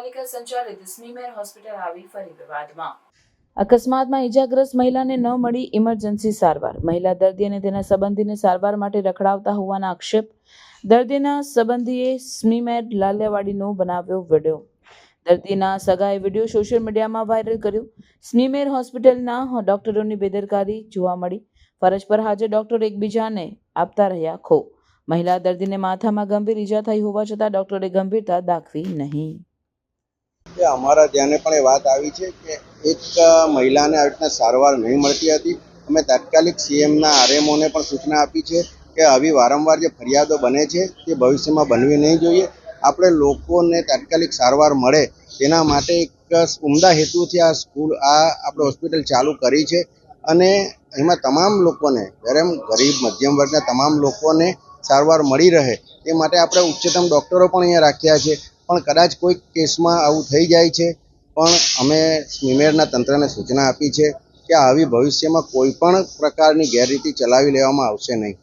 મહાનગરપાલિકા સંચાલિત સ્મીમેર હોસ્પિટલ આવી ફરી વિવાદમાં। અકસ્માતમાં ઈજાગ્રસ્ત મહિલાને ન મળી ઇમરજન્સી સારવાર। મહિલા દર્દી અને તેના સંબંધીને સારવાર માટે રખડાવતા હોવાના આક્ષેપ। દર્દીના સંબંધીએ સ્મીમેર લાલિયાવાડીનો બનાવ્યો વિડીયો। દર્દીના સગાએ વિડીયો સોશિયલ મીડિયામાં વાયરલ કર્યો। સ્મીમેર હોસ્પિટલના ડોક્ટરોની બેદરકારી જોવા મળી। ફરજ પર હાજર ડોક્ટર એકબીજાને આપતા રહ્યા ખો। મહિલા દર્દીને માથામાં ગંભીર ઈજા થઈ હોવા છતાં ડોક્ટરે ગંભીરતા દાખવી નહીં। અમારા ધ્યાને પણ એ વાત આવી છે કે એક મહિલાને આવી રીતના સારવાર નહીં મળતી હતી। અમે તાત્કાલિક સીએમના આરએમઓને પણ સૂચના આપી છે કે આવી વારંવાર જે ફરિયાદો બને છે તે ભવિષ્યમાં બનવી નહીં જોઈએ। આપણે લોકોને તાત્કાલિક સારવાર મળે તેના માટે એક ઉમદા હેતુથી આપણે હોસ્પિટલ ચાલુ કરી છે અને એમાં તમામ લોકોને ગરીબ મધ્યમ વર્ગના તમામ લોકોને સારવાર મળી રહે તે માટે આપણે ઉચ્ચતમ ડૉક્ટરો પણ અહીંયા રાખ્યા છે। પણ કદાચ કોઈ કેસમાં આવું થઈ જાય છે પણ અમે સ્મીમેરના તંત્રને સૂચના આપી છે કે આવી ભવિષ્યમાં કોઈ પણ પ્રકારની ગેરરીતિ ચલાવી લેવામાં આવશે નહીં।